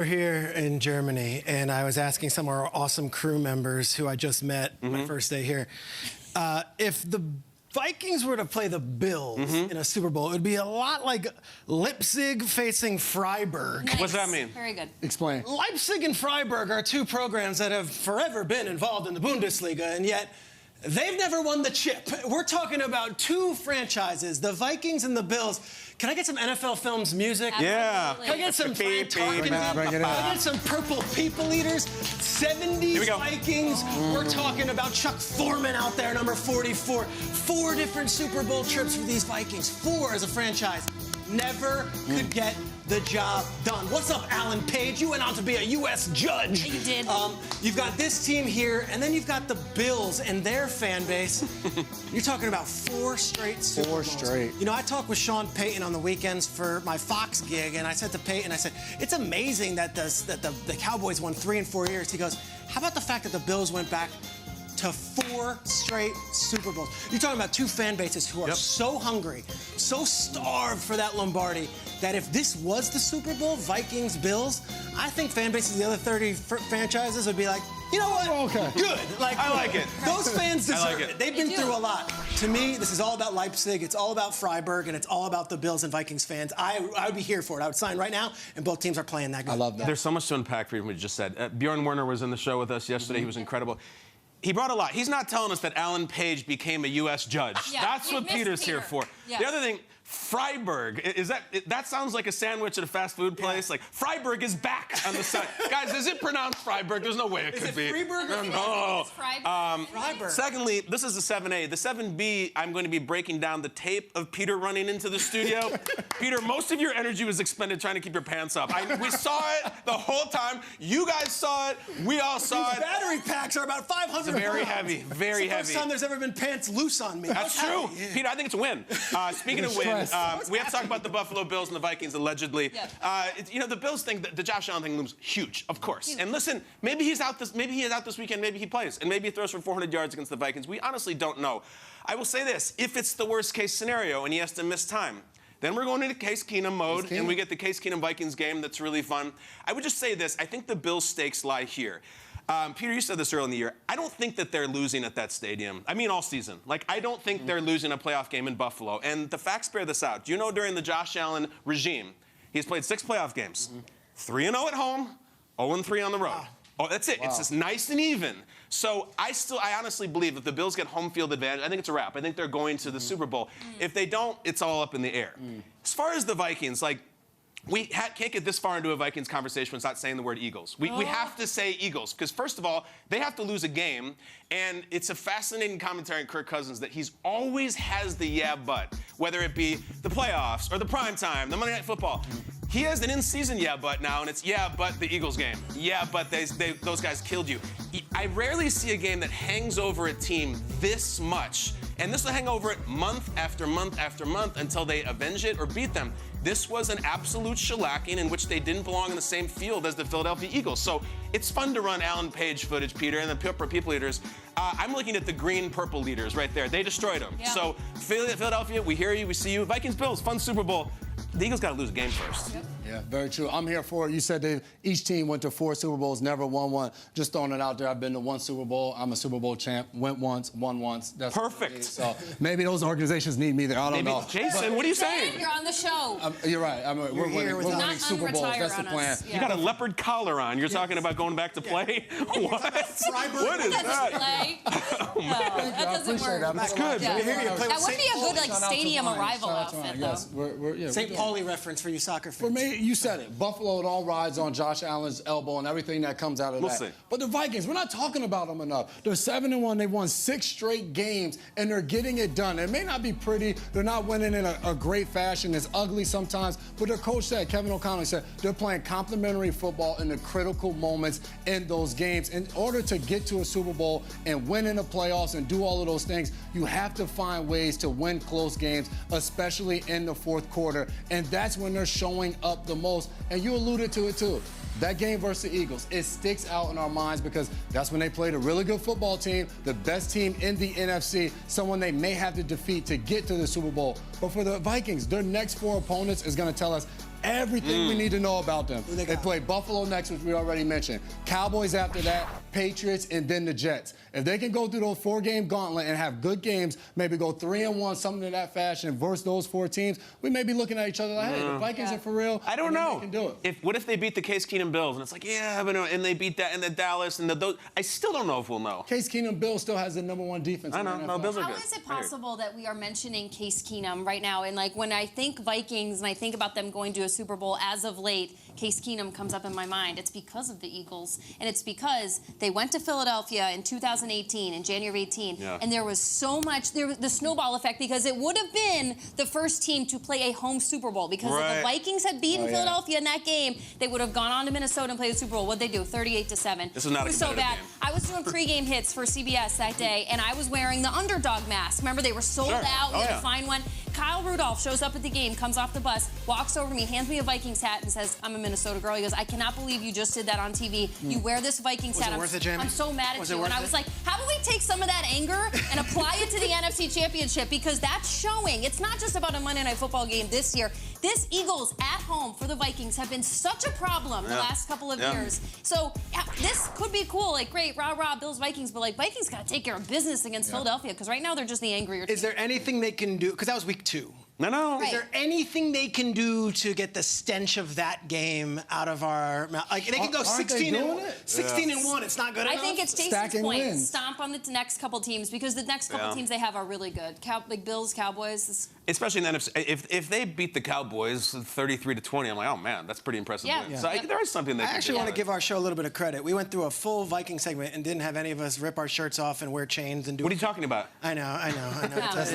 We're here in Germany, and I was asking some of our awesome crew members who I just met my first day here, if the Vikings were to play the Bills in a Super Bowl, it would be a lot like Leipzig facing Freiburg. Nice. What's that mean? Very good. Explain. Leipzig and Freiburg are two programs that have forever been involved in the Bundesliga, and yet they've never won the chip. We're talking about two franchises, the Vikings and the Bills. Can I get some NFL Films music? Yeah. Can I get some Fran Tarkenton? Can I get some Purple People Eaters? 70s Vikings. We're talking about Chuck Foreman out there, number 44. 4 different Super Bowl trips for these Vikings. 4 as a franchise. Never could get the job done. What's up, Alan Page? You went on to be a U.S. judge. You did. You've got this team here, and then you've got the Bills and their fan base. You're talking about 4 straight Super Bowls. 4 straight. You know, I talk with Sean Payton on the weekends for my Fox gig, and I said to Payton, I said, it's amazing that the Cowboys won 3 in 4 years. He goes, how about the fact that the Bills went back to 4 straight Super Bowls? You're talking about 2 fan bases who are so hungry, so starved for that Lombardi, that if this was the Super Bowl, Vikings, Bills, I think fan bases of the other 30 franchises would be like, you know what? Okay. Good. I like it. Those fans deserve like it. it. They've been through a lot. To me, this is all about Leipzig, it's all about Freiburg, and it's all about the Bills and Vikings fans. I would be here for it. I would sign right now, and both teams are playing that good. I love that. There's so much to unpack for you what you just said. Bjorn Werner was in the show with us yesterday. He was incredible. He brought a lot. He's not telling us that Alan Page became a U.S. judge. Yeah, That's we what missed Peter's Peter. here for. Yeah. The other thing, Freiburg, that sounds like a sandwich at a fast food place. Like, Freiburg is back on the side. Guys, is it pronounced Freiburg? There's no way it could be. Freiburg or No. It's Freiburg. Freiburg. Secondly, this is the 7A. The 7B, I'm going to be breaking down the tape of Peter running into the studio. Peter, most of your energy was expended trying to keep your pants up. We saw it the whole time. You guys saw it. We all saw These it. battery packs are about 500 Very pounds. heavy, very It's the heavy. first time there's ever been pants loose on me. That's true. Peter, I think it's a win. Speaking of wins, we have to talk about the Buffalo Bills and the Vikings, allegedly. Yeah. You know, the Bills thing, the Josh Allen thing looms huge, of course. And listen, maybe he is out this weekend, maybe he plays, and maybe he throws for 400 yards against the Vikings. We honestly don't know. I will say this, if it's the worst case scenario and he has to miss time, then we're going into Case Keenum mode, and we get the Case Keenum Vikings game that's really fun. I would just say this, I think the Bills' stakes lie here. Peter, you said this early in the year. I don't think that they're losing at that stadium. I mean all season. Like, I don't think they're losing a playoff game in Buffalo. And the facts bear this out. Do you know during the Josh Allen regime, he's played 6 playoff games. 3-0 at home, 0-3 on the road. Oh, that's it. It's just nice and even. So I honestly believe if the Bills get home field advantage, I think it's a wrap. I think they're going to the Super Bowl. If they don't, it's all up in the air. As far as the Vikings, like, we can't get this far into a Vikings conversation without saying the word Eagles. We have to say Eagles, because first of all, they have to lose a game, and it's a fascinating commentary on Kirk Cousins that he's always has the yeah but, whether it be the playoffs or the prime time, the Monday Night Football. He has an in-season yeah but now, and it's yeah but the Eagles game. Yeah but those guys killed you. I rarely see a game that hangs over a team this much, and this will hang over it month after month after month until they avenge it or beat them. This was an absolute shellacking in which they didn't belong in the same field as the Philadelphia Eagles. So it's fun to run Alan Page footage, Peter, and the Purple People Eaters. I'm looking at the green-purple leaders right there. They destroyed them. Yeah. So Philadelphia, we hear you, we see you. Vikings, Bills, fun Super Bowl. The Eagles got to lose a game first. Yeah, very true. I'm here for it. You said each team went to 4 Super Bowls, never won one. Just throwing it out there. I've been to 1 Super Bowl. I'm a Super Bowl champ. Went once, won once. That's Perfect. So maybe those organizations need me there. I don't know. Jason, what are you saying? You're on the show. You're right. We're here with winning us. Super Bowls. That's the plan. Yeah. You got a leopard collar on. You're talking about going back to play? What? What is That that? doesn't play. No, that doesn't work. That's good. Yeah. We're here to play That with would be a good like stadium arrival outfit, though. Yes, St. Pauli reference for you soccer fans. For me, you said it. Buffalo, it all rides on Josh Allen's elbow and everything that comes out of that. see. But the Vikings, we're not talking about them enough. They're 7-1. They've won 6 straight games, and they're getting it done. It may not be pretty. They're not winning in a great fashion. It's ugly sometimes. But their coach said, Kevin O'Connell said, they're playing complementary football in the critical moments in those games. In order to get to a Super Bowl and win in the playoffs and do all of those things, you have to find ways to win close games, especially in the fourth quarter. And that's when they're showing up the most. And you alluded to it, too. That game versus the Eagles, it sticks out in our minds because that's when they played a really good football team, the best team in the NFC, someone they may have to defeat to get to the Super Bowl. But for the Vikings, their next 4 opponents is going to tell us everything we need to know about them. Who they They got? play Buffalo next, which we already mentioned. Cowboys after that, Patriots, and then the Jets. If they can go through those 4-game gauntlet and have good games, maybe go 3-1, something in that fashion, versus those 4 teams, we may be looking at each other like, hey, the Vikings are for real. I don't and know. They can do it. What if they beat the Case Keenum Bills and it's like, yeah, but and they beat that and the Dallas and those. I still don't know if we'll know. Case Keenum Bill still has the #1 defense. I know. in the No, NFL. Bills are How good. is it possible that we are mentioning Case Keenum right now? And like when I think Vikings and I think about them going to a Super Bowl as of late, Case Keenum comes up in my mind. It's because of the Eagles, and it's because they went to Philadelphia in 2018, in January 18, and there was so much, the snowball effect, because it would have been the first team to play a home Super Bowl, because if the Vikings had beaten Philadelphia in that game, they would have gone on to Minnesota and played the Super Bowl. What'd they do? 38-7. This is not a It was so competitive bad. game. I was doing pregame hits for CBS that day, and I was wearing the underdog mask. Remember, they were sold out. We had to find one. Kyle Rudolph shows up at the game, comes off the bus, walks over to me, hands me a Vikings hat, and says, "I'm a Minnesota girl." He goes, "I cannot believe you just did that on TV. You wear this Vikings hat. Was it worth it, Jamie? I'm so mad at Was it you." worth And I it? was like, how about we take some of that anger and apply it to the NFC Championship? Because that's showing. It's not just about a Monday Night Football game this year. This Eagles at home for the Vikings have been such a problem the last couple of years. So this could be cool. Like, great, rah-rah, Bills, Vikings. But, like, Vikings got to take care of business against Philadelphia, because right now they're just the angrier team. Is there anything they can do? Because that was week 2. No. Is there anything they can do to get the stench of that game out of our mouth? Like, they can go Aren't they 16 and doing 1. it? 16 and 1. It's not good I enough. think it's Jason's Stacking point. wins. Stomp on the next couple teams, because the next couple teams they have are really good. Like Bills, Cowboys. Especially in the NFC. If they beat the Cowboys 33-20, I'm like, oh man, that's pretty impressive. Yeah. Win. So there is something they I can actually do. want to give our show a little bit of credit. We went through a full Viking segment and didn't have any of us rip our shirts off and wear chains and do. What are you talking about? I know.